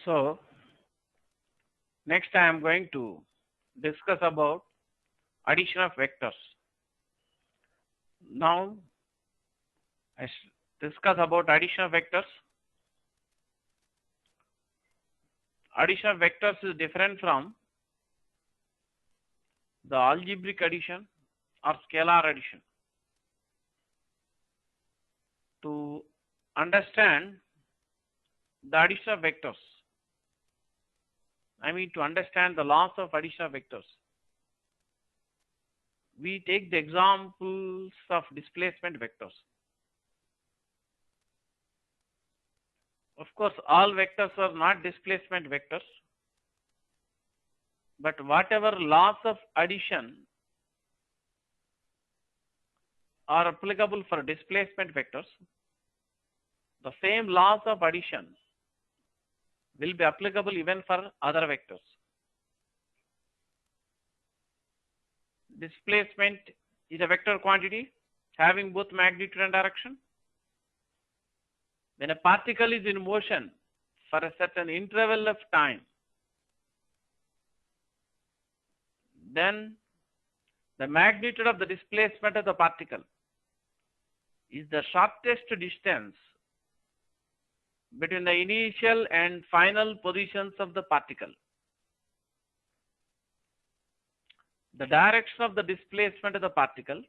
So next I am going to discuss about addition of vectors. Now I discuss about addition of vectors. Addition of vectors is different from the algebraic addition or scalar addition. To understand the addition of vectors, to understand the laws of addition of vectors, we take the examples of displacement vectors. Of course, all vectors are not displacement vectors, but whatever laws of addition are applicable for displacement vectors, the same laws of addition will be applicable even for other vectors. Displacement is a vector quantity having both magnitude and direction. When a particle is in motion for a certain interval of time, then the magnitude of the displacement of the particle is the shortest distance between the initial and final positions of the particle. The direction of the displacement of the particle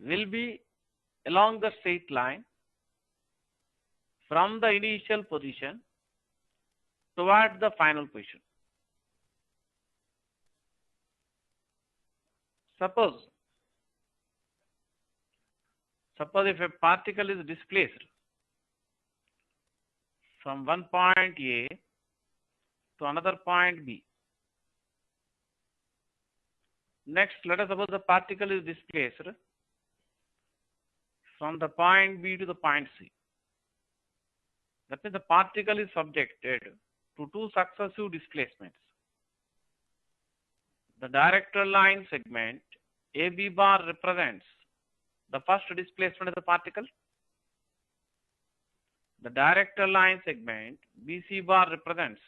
will be along the straight line from the initial position toward the final position. Suppose if a particle is displaced from one point A to another point B. Next, let us suppose the particle is displaced from the point B to the point C. That means the particle is subjected to two successive displacements. The directional line segment AB bar represents the first displacement of the particle. The directional line segment BC bar represents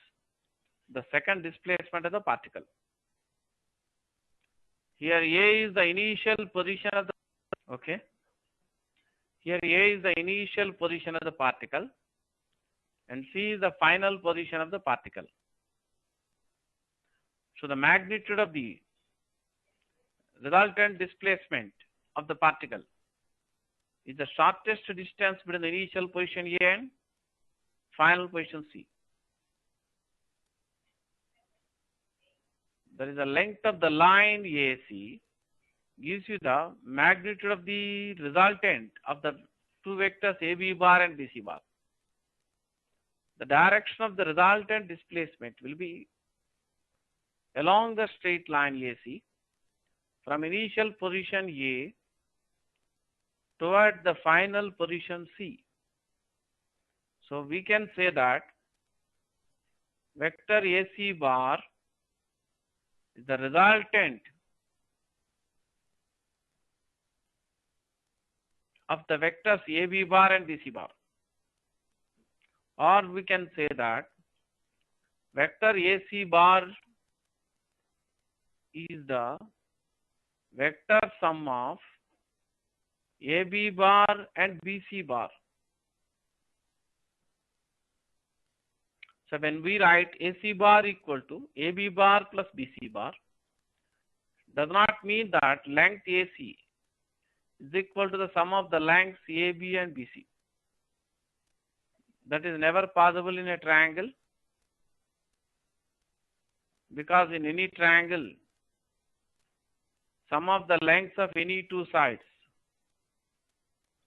the second displacement of the particle. Here A is the initial position of the Here A is the initial position of the particle and C is the final position of the particle. So the magnitude of the resultant displacement of the particle is the shortest distance between the initial position A and final position C. That is the length of the line AC gives you the magnitude of the resultant of the two vectors AB bar and BC bar. The direction of the resultant displacement will be along the straight line AC from initial position A toward the final position C. So we can say that vector AC bar is the resultant of the vectors AB bar and BC bar. Or we can say that vector AC bar is the vector sum of AB bar and BC bar. So when we write AC bar equal to AB bar plus BC bar, does not mean that length AC is equal to the sum of the lengths AB and BC. That is never possible in a triangle, because in any triangle, sum of the lengths of any two sides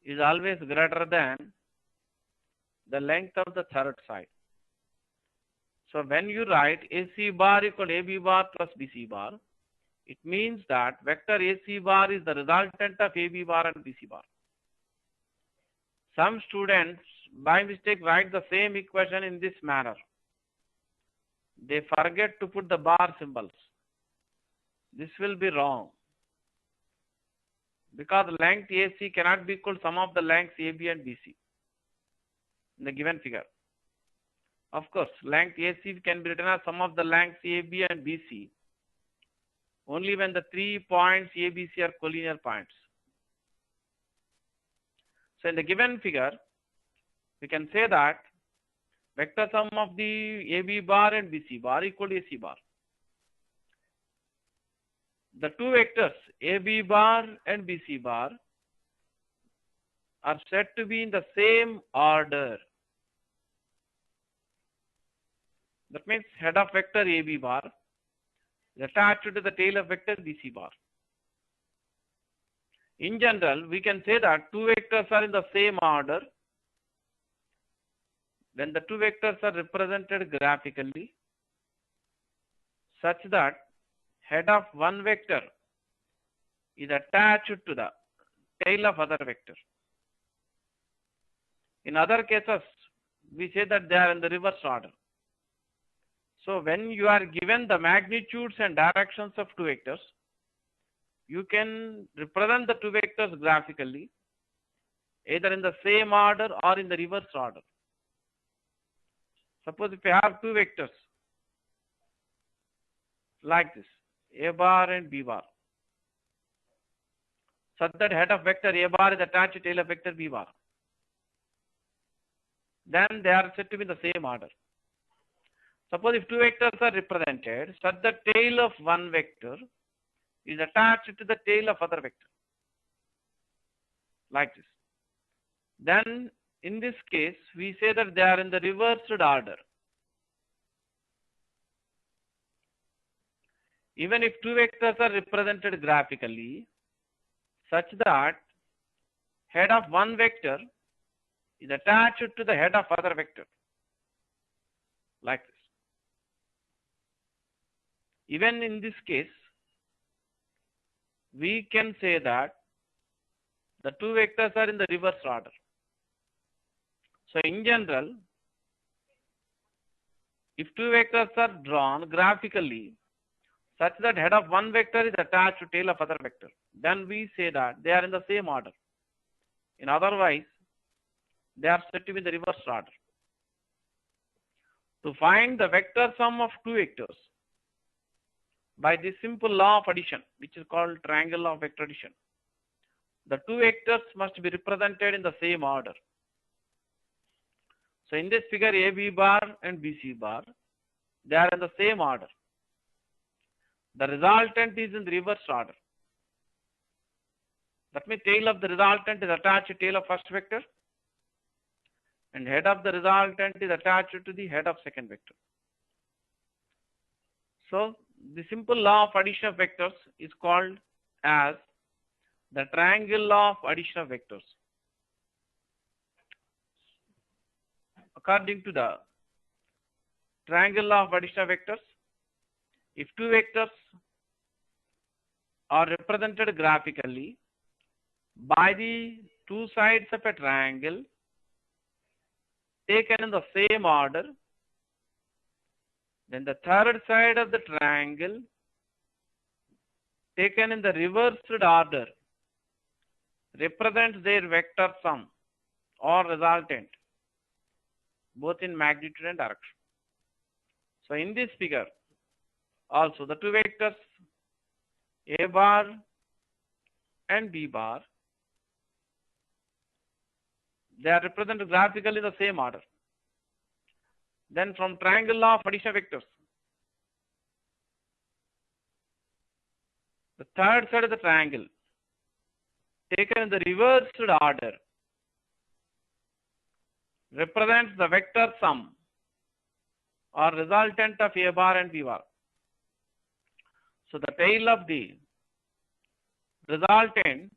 is always greater than the length of the third side. So when you write AC bar equal to AB bar plus BC bar, it means that vector AC bar is the resultant of AB bar and BC bar. Some students by mistake write the same equation in this manner. They forget to put the bar symbols. This will be wrong, because length AC cannot be equal to sum of the lengths AB and BC. in the given figure. Of course, length AC can be written as sum of the lengths AB and BC only when the 3 points ABC are collinear points. So in the given figure, we can say that vector sum of the AB bar and BC bar equal to AC bar. The two vectors AB bar and BC bar are said to be in the same order. That means head of vector AB bar is attached to the tail of vector BC bar. In general, we can say that two vectors are in the same order when the two vectors are represented graphically such that head of one vector is attached to the tail of other vector. In other cases, we say that they are in the reverse order. So when you are given the magnitudes and directions of two vectors, you can represent the two vectors graphically either in the same order or in the reverse order. Suppose if you have two vectors like this, A bar and B bar, such that head of vector A bar is attached to tail of vector B bar, then they are said to be in the same order. Suppose if two vectors are represented such that tail of one vector is attached to the tail of other vector, like this, then in this case we say that they are in the reversed order. Even if two vectors are represented graphically such that head of one vector is attached to the head of other vector, like this. Even in this case, we can say that the two vectors are in the reverse order. So in general, if two vectors are drawn graphically such that head of one vector is attached to tail of other vector, then we say that they are in the same order. In otherwise, they are said to be in the reverse order. To find the vector sum of two vectors by this simple law of addition, which is called triangle law of vector addition, the two vectors must be represented in the same order. So in this figure, AB bar and BC bar, they are in the same order. The resultant is in the reverse order. That means tail of the resultant is attached to tail of first vector and head of the resultant is attached to the head of second vector. So the simple law of addition of vectors is called as the triangle law of addition of vectors. According to the triangle law of addition of vectors, if two vectors are represented graphically by the two sides of a triangle taken in the same order, then the third side of the triangle taken in the reversed order represents their vector sum or resultant, both in magnitude and direction. So in this figure, also the two vectors A bar and B bar, they are represented graphically in the same order. Then from triangle law of addition of vectors, the third side of the triangle taken in the reversed order represents the vector sum or resultant of A bar and B bar. So the tail of the resultant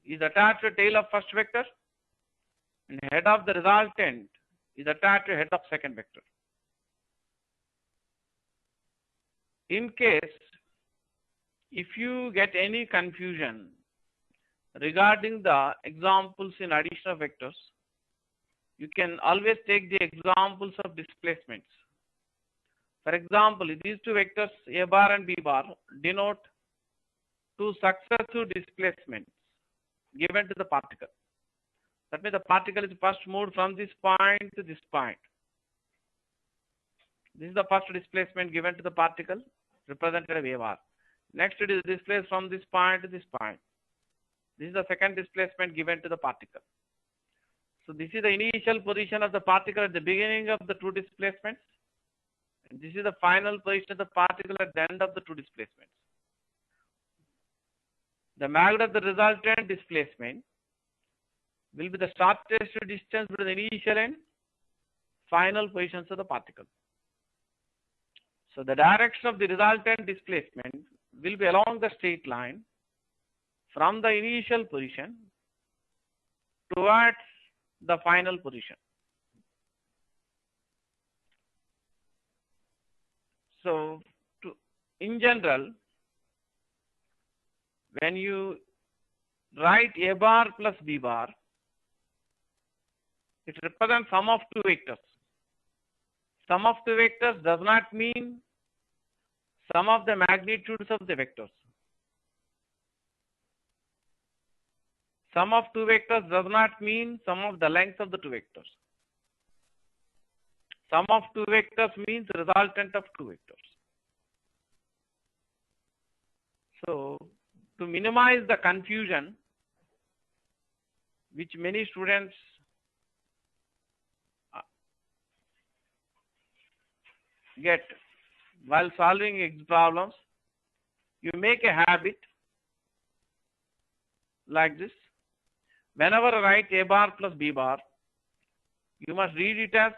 is attached to tail of first vector and head of the resultant is attached to head of second vector. In case if you get any confusion regarding the examples in addition of vectors, you can always take the examples of displacements. For example, these two vectors A bar and B bar denote two successive displacements given to the particle. That means the particle is first moved from this point to this point. This is the first displacement given to the particle, represented by a bar. Next, it is displaced from this point to this point. This is the second displacement given to the particle. So this is the initial position of the particle at the beginning of the two displacements. And this is the final position of the particle at the end of the two displacements. The magnitude of the resultant displacement will be the shortest distance between the initial and final positions of the particle. So the direction of the resultant displacement will be along the straight line from the initial position towards the final position. So in general, when you write A bar plus B bar, it represents sum of two vectors. Sum of two vectors does not mean sum of the magnitudes of the vectors. Sum of two vectors does not mean sum of the length of the two vectors. Sum of two vectors means resultant of two vectors. So, to minimize the confusion which many students get while solving problems, you make a habit like this. Whenever I write A bar plus B bar, you must read it as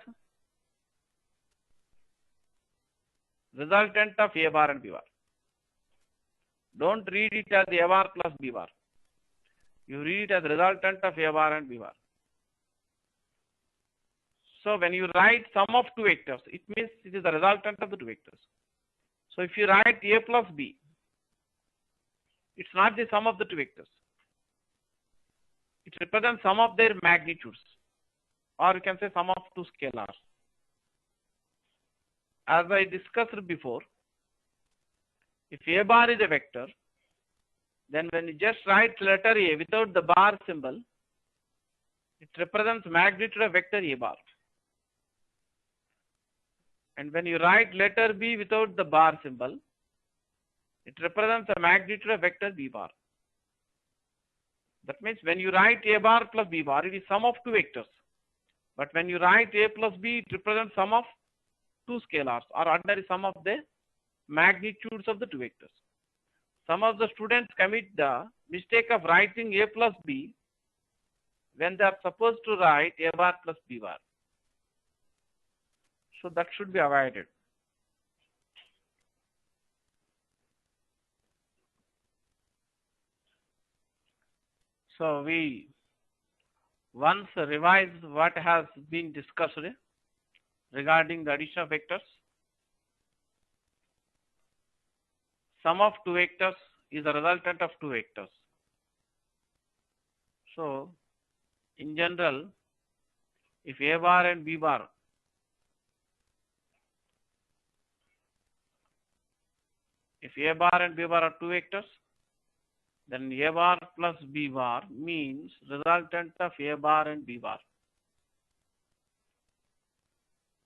resultant of A bar and B bar. Don't read it as A bar plus B bar. You read it as resultant of A bar and B bar. So when you write sum of two vectors, it means it is the resultant of the two vectors. So if you write A plus B, it's not the sum of the two vectors. It represents sum of their magnitudes, or you can say sum of two scalars. As I discussed before, if A bar is a vector, then when you just write letter A without the bar symbol, it represents magnitude of vector A bar. And when you write letter B without the bar symbol, it represents the magnitude of vector B bar. That means when you write A bar plus B bar, it is sum of two vectors. But when you write A plus B, it represents sum of two scalars, or ordinary sum of the magnitudes of the two vectors. Some of the students commit the mistake of writing A plus B when they are supposed to write A bar plus B bar. So that should be avoided. So we once revised what has been discussed regarding the addition of vectors. Sum of two vectors is the resultant of two vectors. So in general, if A bar and B bar are two vectors, then A bar plus B bar means resultant of A bar and B bar.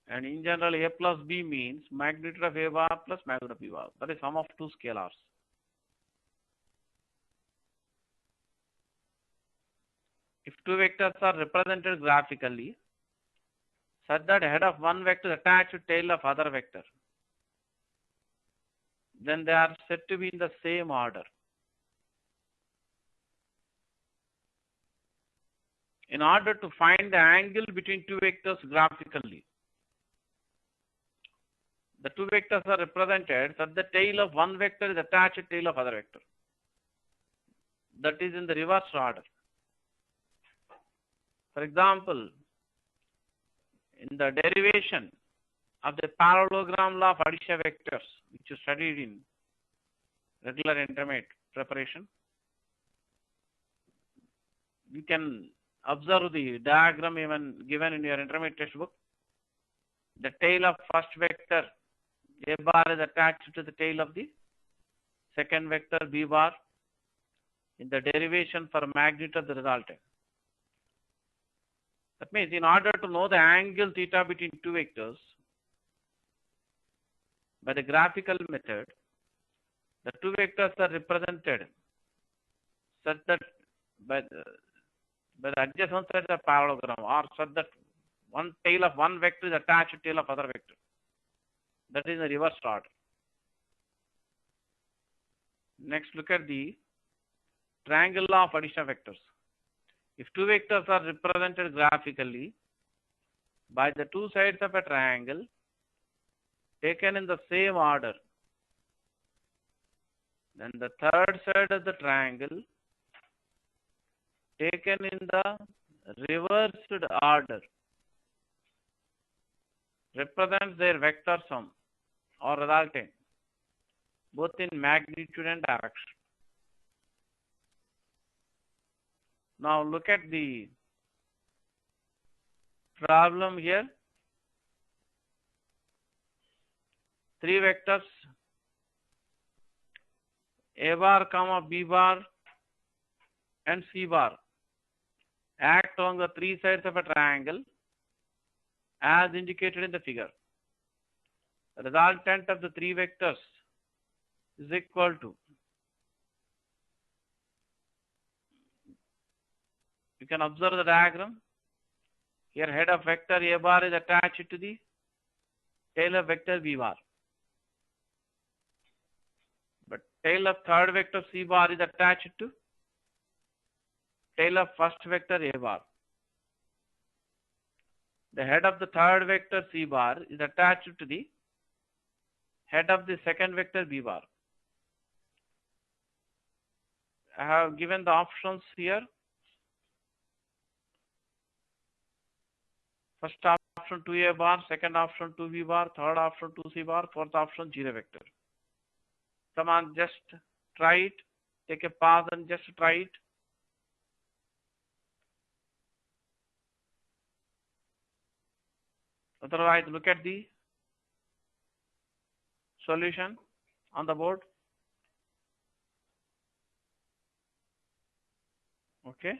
And in general, A plus B means magnitude of A bar plus magnitude of B bar. That is sum of two scalars. If two vectors are represented graphically, such that head of one vector is attached to tail of other vector, then they are said to be in the same order. In order to find the angle between two vectors graphically, the two vectors are represented such that the tail of one vector is attached to tail of other vector. That is in the reverse order. For example, in the derivation of the parallelogram law of addition vectors, which you studied in regular intermediate preparation, you can observe the diagram even given in your intermediate textbook. The tail of first vector A bar is attached to the tail of the second vector B bar in the derivation for magnitude of the resultant. That means in order to know the angle theta between two vectors by the graphical method, the two vectors are represented such that by the adjacent sides of parallelogram, or such that one tail of one vector is attached to tail of other vector. That is the reverse order. Next, look at the triangle law of addition of vectors. If two vectors are represented graphically by the two sides of a triangle taken in the same order, then the third side of the triangle taken in the reversed order represents their vector sum or resultant, both in magnitude and direction. Now look at the problem here. Three vectors A bar, comma, B bar and C bar act on the three sides of a triangle as indicated in the figure. The resultant of the three vectors is equal to, you can observe the diagram. Here head of vector A bar is attached to the tail of vector B bar. But tail of third vector C bar is attached to tail of first vector A bar. The head of the third vector C bar is attached to the head of the second vector B bar. I have given the options here. First option 2A bar, second option 2B bar, third option 2C bar, fourth option 0 vector. Come on, just try it. Take a pause and just try it. Otherwise, look at the solution on the board. Okay.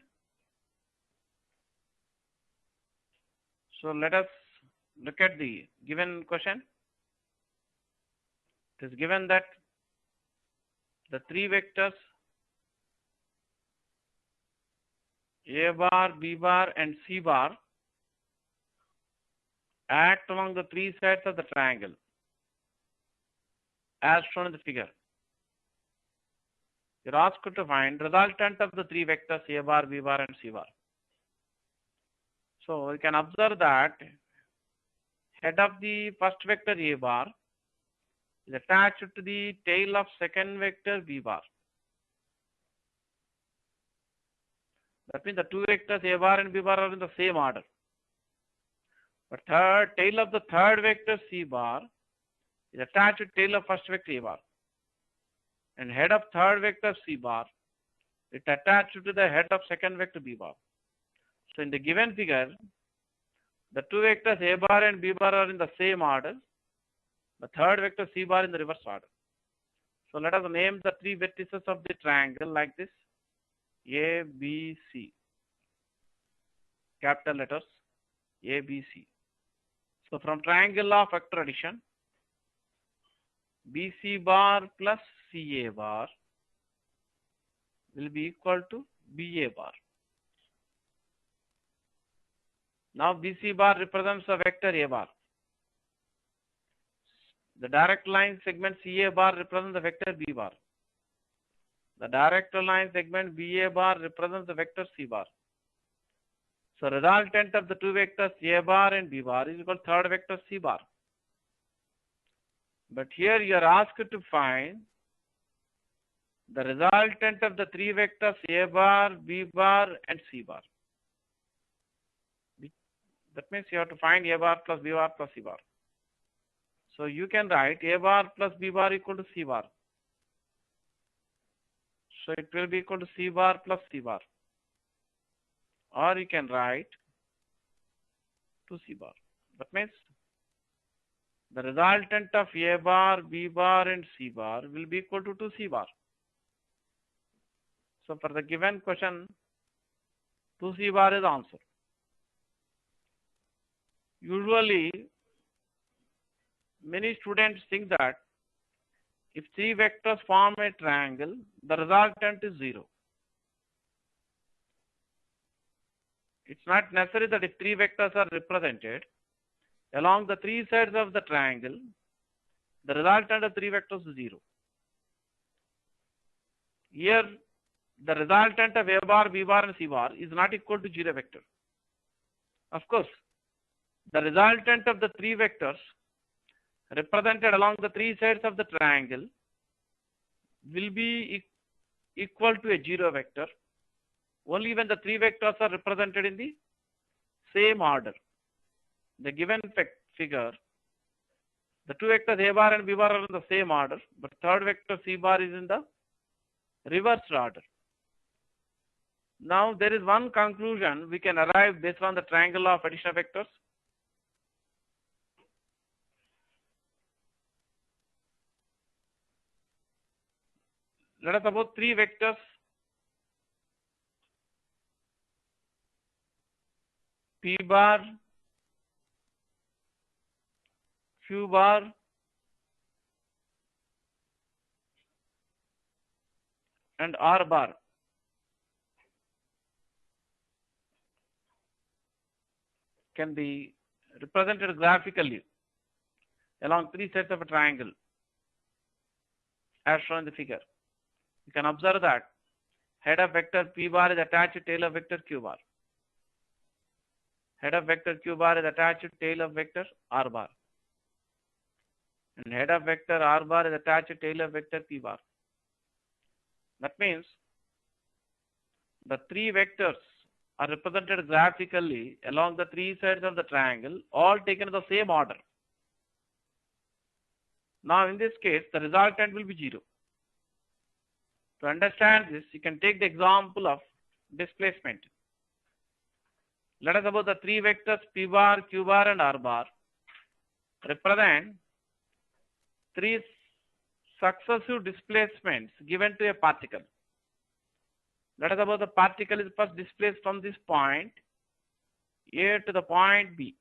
So let us look at the given question. It is given that the three vectors A bar, B bar and C bar act along the three sides of the triangle as shown in the figure. You are asked to find resultant of the three vectors A bar, B bar and C bar. So you can observe that head of the first vector A bar is attached to the tail of second vector B bar. That means the two vectors A bar and B bar are in the same order. But tail of the third vector C bar is attached to tail of first vector A bar. And head of third vector C bar is attached to the head of second vector B bar. So in the given figure, the two vectors A bar and B bar are in the same order. The third vector C bar in the reverse order. So let us name the three vertices of the triangle like this: A, B, C. Capital letters A, B, C. So from triangle of vector addition, BC bar plus CA bar will be equal to BA bar. Now BC bar represents the vector A bar. The direct line segment CA bar represents the vector B bar. The direct line segment BA bar represents the vector C bar. So resultant of the two vectors A bar and B bar is equal to third vector C bar. But here you are asked to find the resultant of the three vectors A bar, B bar and C bar. That means you have to find A bar plus B bar plus C bar. So you can write A bar plus B bar equal to C bar. So it will be equal to C bar plus C bar. Or you can write 2C bar. That means the resultant of A bar, B bar and C bar will be equal to 2C bar. So for the given question, 2C bar is the answer. Usually, many students think that if three vectors form a triangle, the resultant is 0. It's not necessary that if three vectors are represented along the three sides of the triangle, the resultant of three vectors is 0. Here, the resultant of A bar, B bar and C bar is not equal to 0 vector. Of course, the resultant of the three vectors represented along the three sides of the triangle will be equal to a 0 vector only when the three vectors are represented in the same order. The given figure, the two vectors A bar and B bar are in the same order, but third vector C bar is in the reversed order. Now there is one conclusion we can arrive based on the triangle of addition of vectors. Let us suppose three vectors P bar, Q bar, and R bar can be represented graphically along three sides of a triangle as shown in the figure. You can observe that head of vector P bar is attached to tail of vector Q bar. Head of vector Q bar is attached to tail of vector R bar. And head of vector R bar is attached to tail of vector P bar. That means the three vectors are represented graphically along the three sides of the triangle, all taken in the same order. Now in this case, the resultant will be 0. To understand this, you can take the example of displacement. Let us suppose the three vectors P bar, Q bar and R bar represent three successive displacements given to a particle. Let us suppose the particle is first displaced from this point A to the point B.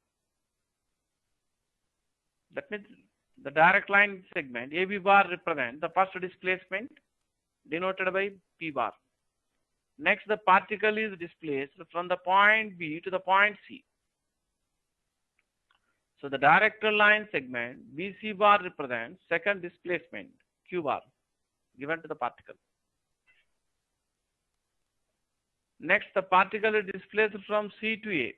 That means the direct line segment AB bar represents the first displacement denoted by P bar. Next, the particle is displaced from the point B to the point C. So the direct line segment BC bar represents second displacement Q bar given to the particle. Next, the particle is displaced from C to A.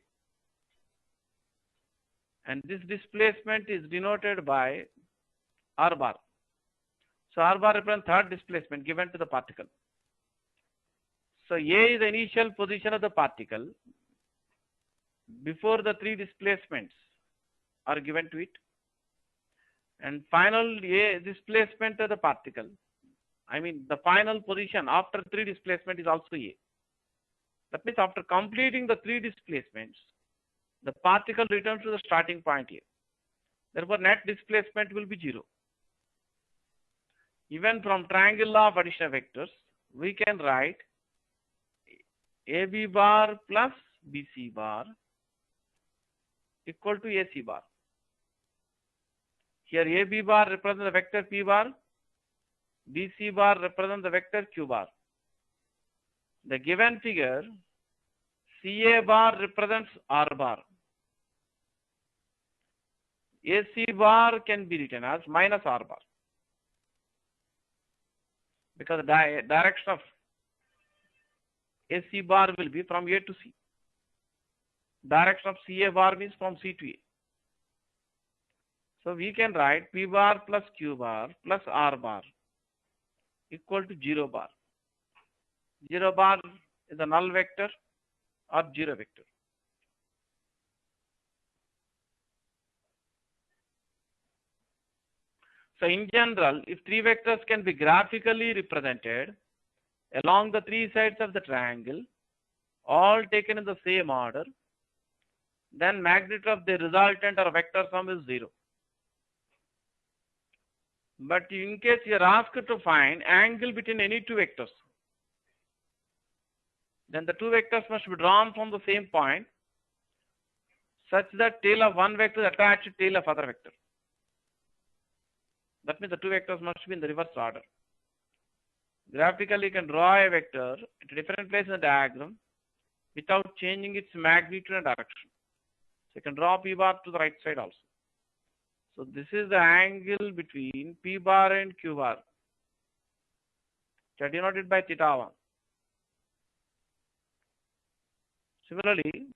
And this displacement is denoted by R bar. So R bar represents third displacement given to the particle. So A is the initial position of the particle before the three displacements are given to it. And final A displacement of the particle, the final position after three displacement is also A. That means after completing the three displacements, the particle returns to the starting point A. Therefore, net displacement will be 0. Even from triangle law of addition of vectors, we can write AB bar plus BC bar equal to AC bar. Here AB bar represents the vector P bar, BC bar represents the vector Q bar. The given figure, CA bar represents R bar. AC bar can be written as minus R bar, because the direction of AC bar will be from A to C. Direction of CA bar means from C to A. So we can write P bar plus Q bar plus R bar equal to 0 bar. 0 bar is a null vector or 0 vector. So in general, if three vectors can be graphically represented along the three sides of the triangle, all taken in the same order, then magnitude of the resultant or vector sum is 0. But in case you are asked to find angle between any two vectors, then the two vectors must be drawn from the same point. such that tail of one vector is attached to tail of other vector. That means the two vectors must be in the reverse order. Graphically, you can draw a vector at a different place in the diagram without changing its magnitude and direction. So you can draw P bar to the right side also. So this is the angle between P bar and Q bar, which are denoted by theta 1. Similarly,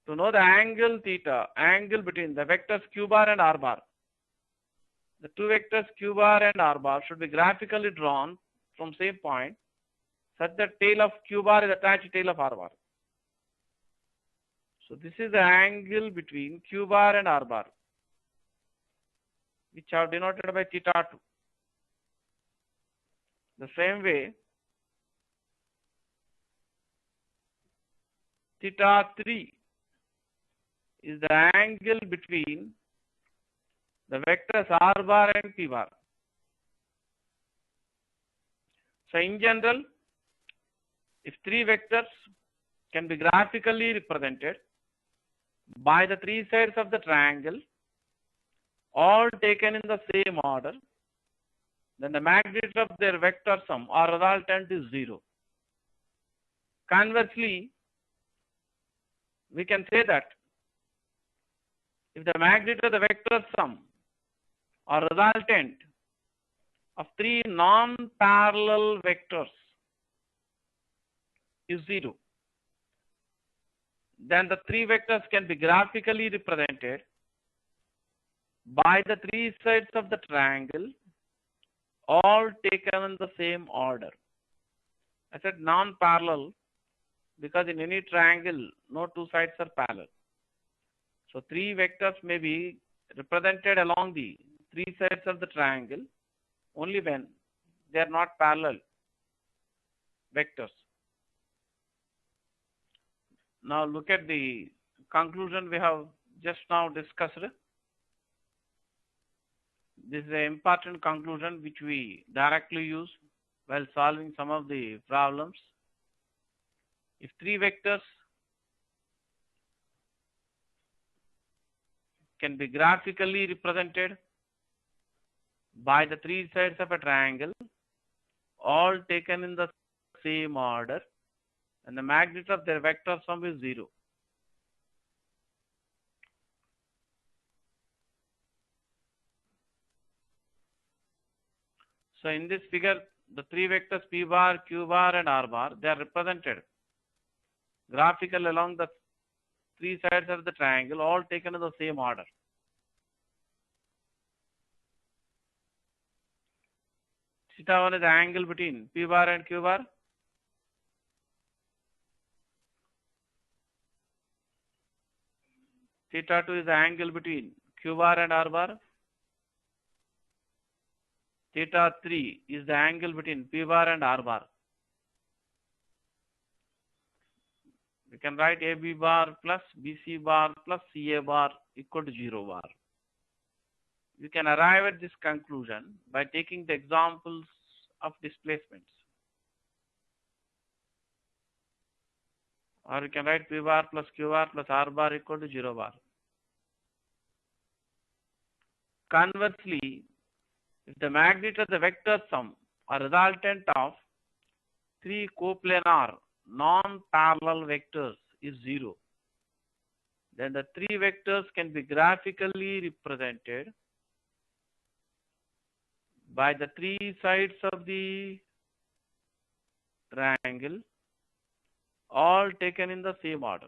to know the angle theta, angle between the vectors Q bar and R bar, the two vectors Q bar and R bar should be graphically drawn from same point such that tail of Q bar is attached to tail of R bar. So this is the angle between Q bar and R bar, which are denoted by theta 2. The same way, theta 3 is the angle between the vectors R bar and P bar. So in general, if three vectors can be graphically represented by the three sides of the triangle, all taken in the same order, then the magnitude of their vector sum or resultant is 0. Conversely, we can say that if the magnitude of the vector sum or resultant of three non-parallel vectors is 0, then the three vectors can be graphically represented by the three sides of the triangle, all taken in the same order. I said non-parallel because in any triangle, no two sides are parallel. So three vectors may be represented along the three sides of the triangle only when they are not parallel vectors. Now look at the conclusion we have just now discussed. This is an important conclusion which we directly use while solving some of the problems. If three vectors can be graphically represented by the three sides of a triangle, all taken in the same order, and the magnitude of their vector sum is 0. So in this figure, the three vectors P bar, Q bar and R bar, they are represented graphically along the three sides of the triangle, all taken in the same order. Theta 1 is the angle between P bar and Q bar. Theta 2 is the angle between Q bar and R bar. Theta 3 is the angle between P bar and R bar. We can write AB bar plus BC bar plus CA bar equal to 0 bar. You can arrive at this conclusion by taking the examples of displacements. Or you can write P bar plus Q bar plus R bar equal to 0 bar. Conversely, if the magnitude of the vector sum or resultant of three coplanar non-parallel vectors is 0, then the three vectors can be graphically represented by the three sides of the triangle, all taken in the same order.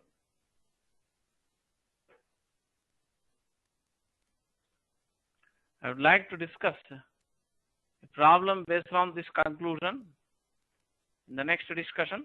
I would like to discuss a problem based on this conclusion in the next discussion.